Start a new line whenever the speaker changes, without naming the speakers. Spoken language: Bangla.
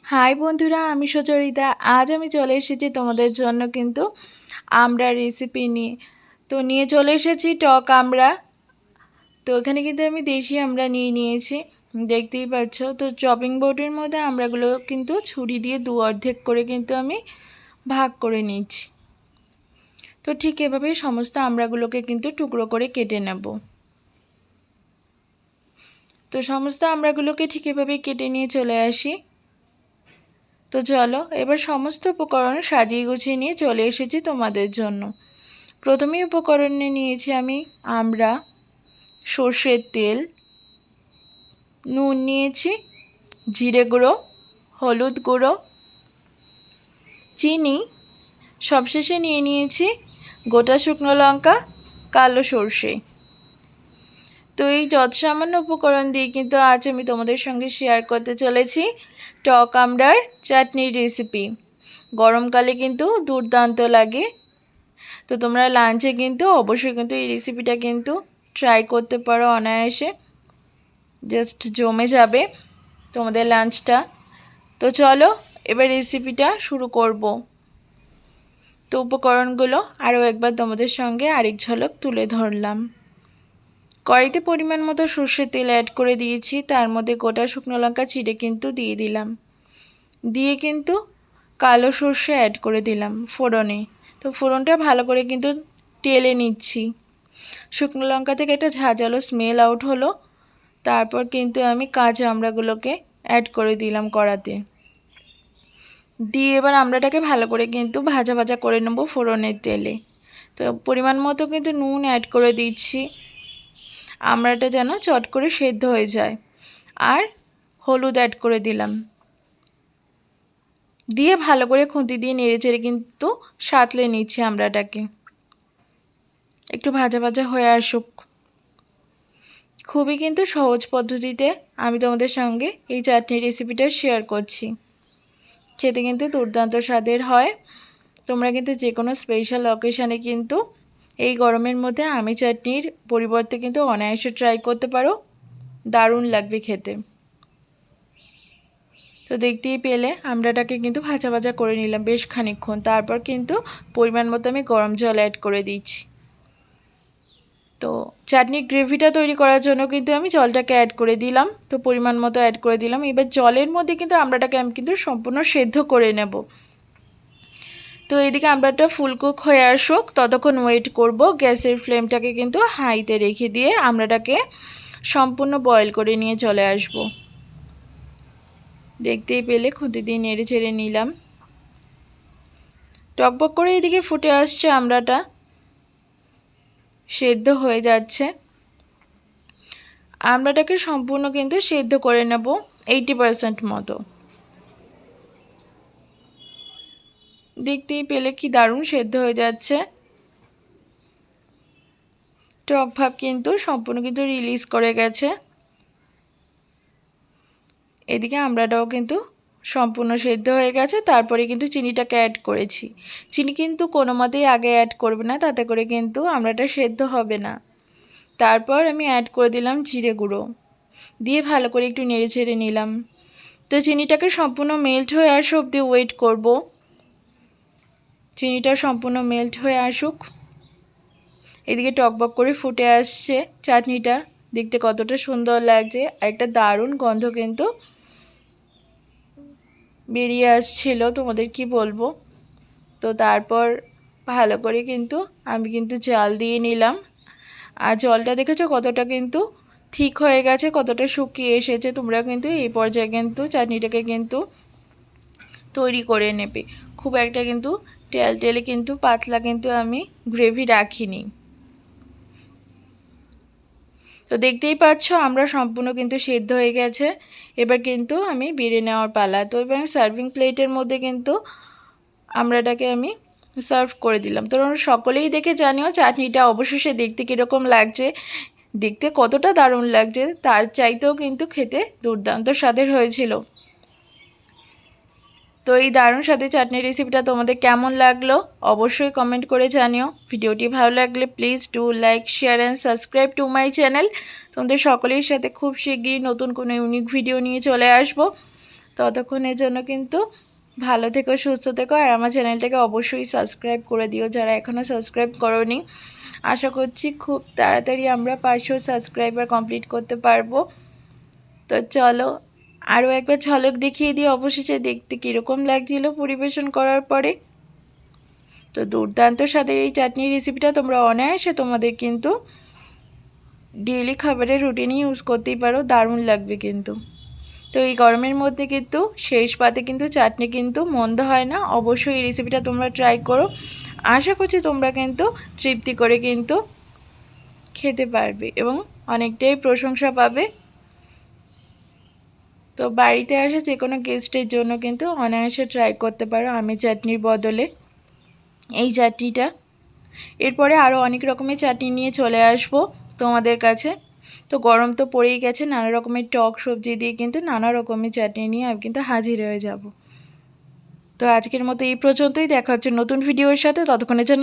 হাই বন্ধুরা, আমি সুচরিতা। আজ আমি চলে এসেছি তোমাদের জন্য কিন্তু আমড়া রেসিপি নিয়ে। নিয়ে চলে এসেছি টক আমড়া। এখানে কিন্তু আমি দেশি আমড়া নিয়ে নিয়েছি, দেখতেই পাচ্ছ। চপিং বোর্ডের মধ্যে আমড়াগুলো কিন্তু ছুরি দিয়ে দু অর্ধেক করে কিন্তু আমি ভাগ করে নিচ্ছি। ঠিক এভাবে সমস্ত আমড়াগুলোকে কিন্তু টুকরো করে কেটে নেব। সমস্ত আমড়াগুলোকে ঠিক এভাবে কেটে নিয়ে চলে আসি। চলো এবার সমস্ত উপকরণ সাজিয়ে গুছিয়ে নিয়ে চলে এসেছি তোমাদের জন্য। প্রথমে উপকরণে নিয়েছি আমি আমড়া, সর্ষের তেল, নুন নিয়েছি, জিরে গুঁড়ো, হলুদ গুঁড়ো, চিনি, সবশেষে নিয়ে নিয়েছি গোটা শুকনো লঙ্কা, কালো সর্ষে। এই যত সামান্য উপকরণ দিয়ে কিন্তু আজ আমি তোমাদের সঙ্গে শেয়ার করতে চলেছি টক আমড়ার চাটনির রেসিপি। গরমকালে কিন্তু দুর্দান্ত লাগে। তোমরা লাঞ্চে কিন্তু অবশ্যই কিন্তু এই রেসিপিটা কিন্তু ট্রাই করতে পারো অনায়াসে, জাস্ট জমে যাবে তোমাদের লাঞ্চটা। চলো এবার রেসিপিটা শুরু করব। উপকরণগুলো আরও একবার তোমাদের সঙ্গে আরেক ঝলক তুলে ধরলাম। কড়াইতে পরিমাণ মতো সর্ষের তেল অ্যাড করে দিয়েছি, তার মধ্যে গোটা শুকনো লঙ্কা চিড়ে কিন্তু দিয়ে দিলাম, দিয়ে কিন্তু কালো সর্ষে অ্যাড করে দিলাম ফোড়নে। ফোড়নটা ভালো করে কিন্তু টেলে নিচ্ছি। শুকনো লঙ্কা থেকে একটা ঝাঁঝালো স্মেল আউট হলো, তারপর কিন্তু আমি কাঁচা আমড়াগুলোকে অ্যাড করে দিলাম কড়াতে, দিয়ে এবার আমড়াটাকে ভালো করে কিন্তু ভাজা ভাজা করে নেব ফোড়নের তেলে। পরিমাণ মতো কিন্তু নুন অ্যাড করে দিচ্ছি, আমড়াটা যেন চট করে সেদ্ধ হয়ে যায়। আর হলুদ অ্যাড করে দিলাম, দিয়ে ভালো করে খুন্তি দিয়ে নেড়ে চেড়ে কিন্তু সাঁতলে নিচ্ছি আমড়াটাকে, একটু ভাজা ভাজা হয়ে আসুক। খুবই কিন্তু সহজ পদ্ধতিতে আমি তোমাদের সঙ্গে এই চাটনি রেসিপিটা শেয়ার করছি। খেতে কিন্তু দুর্দান্ত স্বাদের হয়। তোমরা কিন্তু যে কোনো স্পেশাল অকেশানে কিন্তু এই গরমের মধ্যে আমি চাটনির পরিবর্তে কিন্তু অনায়াসে ট্রাই করতে পারো, দারুণ লাগবে খেতে। দেখতেই পেলে আমড়াটাকে কিন্তু ভাজা ভাজা করে নিলাম বেশ খানিকক্ষণ। তারপর কিন্তু পরিমাণ মতো আমি গরম জল অ্যাড করে দিচ্ছি। চাটনির গ্রেভিটা তৈরি করার জন্য কিন্তু আমি জলটাকে অ্যাড করে দিলাম, পরিমাণ মতো অ্যাড করে দিলাম। এবার জলের মধ্যে কিন্তু আমড়াটাকে আমি কিন্তু সম্পূর্ণ সেদ্ধ করে নেব। এদিকে আমড়াটা ফুল কুক হয়ে আসুক, ততক্ষণ ওয়েট করব। গ্যাসের ফ্লেমটাকে কিন্তু হাইতে রেখে দিয়ে আমড়াটাকে সম্পূর্ণ বয়েল করে নিয়ে চলে আসব। দেখতেই পেলে খুঁতি দিয়ে নেড়ে চেড়ে নিলাম, টকবক করে এদিকে ফুটে আসছে, আমড়াটা সেদ্ধ হয়ে যাচ্ছে। আমড়াটাকে সম্পূর্ণ কিন্তু সেদ্ধ করে নেব 80% মতো। দেখতেই পেলে কি দারুণ সেদ্ধ হয়ে যাচ্ছে। টক ভাব কিন্তু সম্পূর্ণ কিন্তু রিলিজ করে গেছে। এদিকে আমড়াটাও কিন্তু সম্পূর্ণ সেদ্ধ হয়ে গেছে। তারপরে কিন্তু চিনিটাকে অ্যাড করেছি। চিনি কিন্তু কোনো মতেই আগে অ্যাড করবে না, তাতে করে কিন্তু আমড়াটা সেদ্ধ হবে না। তারপর আমি অ্যাড করে দিলাম জিরে গুঁড়ো, দিয়ে ভালো করে একটু নেড়ে চেড়ে নিলাম। চিনিটাকে সম্পূর্ণ মেল্ট হয়ে আসা অবধি ওয়েট করব। চিনিটা সম্পূর্ণ মেল্ট হয়ে আসুক। এদিকে টকবক করে ফুটে আসছে চাটনিটা, দেখতে কতটা সুন্দর লাগছে। আর একটা দারুণ গন্ধ কিন্তু বেরিয়ে আসছিল, তোমাদের কি বলবো। তারপর ভালো করে কিন্তু আমি কিন্তু জাল দিয়ে নিলাম। আর জলটা দেখেছো কতটা কিন্তু ঠিক হয়ে গেছে, কতটা শুকিয়ে এসেছে। তোমরা কিন্তু এই পর্যায়ে কিন্তু চাটনিটাকে কিন্তু তৈরি করে নেবে। খুব একটা কিন্তু টেলে কিন্তু পাতলা কিন্তু আমি গ্রেভি রাখিনি। দেখতেই পাচ্ছ আমরা সম্পূর্ণ কিন্তু সেদ্ধ হয়ে গেছে। এবার কিন্তু আমি বেড়ে নেওয়ার পালা। এবার সার্ভিং প্লেটের মধ্যে কিন্তু আমড়াটাকে আমি সার্ভ করে দিলাম। তোমরা সকলেই দেখে জানিও চাটনিটা অবশেষে দেখতে কীরকম লাগছে। দেখতে কতটা দারুণ লাগছে, তার চাইতেও কিন্তু খেতে দুর্দান্ত স্বাদের হয়েছিল। এই দারুণ স্বাদের চাটনি রেসিপিটা তোমাদের কেমন লাগলো অবশ্যই কমেন্ট করে জানিও। ভিডিওটি ভালো লাগলে please do like, share and subscribe to my channel. তোমাদের সকলের সাথে খুব শিগগিরই নতুন কোনো ইউনিক ভিডিও নিয়ে চলে আসবো। ততক্ষণের জন্য কিন্তু ভালো থেকো, সুস্থ থেকো, আর আমার চ্যানেলটাকে অবশ্যই সাবস্ক্রাইব করে দিও যারা এখনও সাবস্ক্রাইব করোনি। আশা করছি খুব তাড়াতাড়ি আমরা 500 সাবস্ক্রাইবার কমপ্লিট করতে পারবো। তো চলো আরও একবার ঝলক দেখিয়ে দিই অবশেষে দেখতে কীরকম লাগছিল পরিবেশন করার পরে। তো দুর্দান্ত স্বাদের এই চাটনির রেসিপিটা তোমরা অনায়াসে তোমাদের কিন্তু ডেইলি খাবারের রুটিনে ইউজ করতেই পারো, দারুণ লাগবে কিন্তু। তো এই গরমের মধ্যে কিন্তু শেষ পাতে কিন্তু চাটনি কিন্তু মন্দ হয় না। অবশ্যই এই রেসিপিটা তোমরা ট্রাই করো, আশা করছি তোমরা কিন্তু তৃপ্তি করে কিন্তু খেতে পারবে এবং অনেকটাই প্রশংসা পাবে। তো বাড়িতে আসা যে কোনো গেস্টের জন্য কিন্তু অনায়াসে ট্রাই করতে পারো আমের চাটনির বদলে এই চাটনিটা। এরপরে আরও অনেক রকমের চাটনি নিয়ে চলে আসবো তোমাদের কাছে। তো গরম তো পড়েই গেছে, নানা রকমের টক সবজি দিয়ে কিন্তু নানা রকমের চাটনি নিয়ে আমি কিন্তু হাজির হয়ে যাব। তো আজকের মতো এই পর্যন্তই, দেখা হচ্ছে নতুন ভিডিওর সাথে। ততক্ষণের জন্য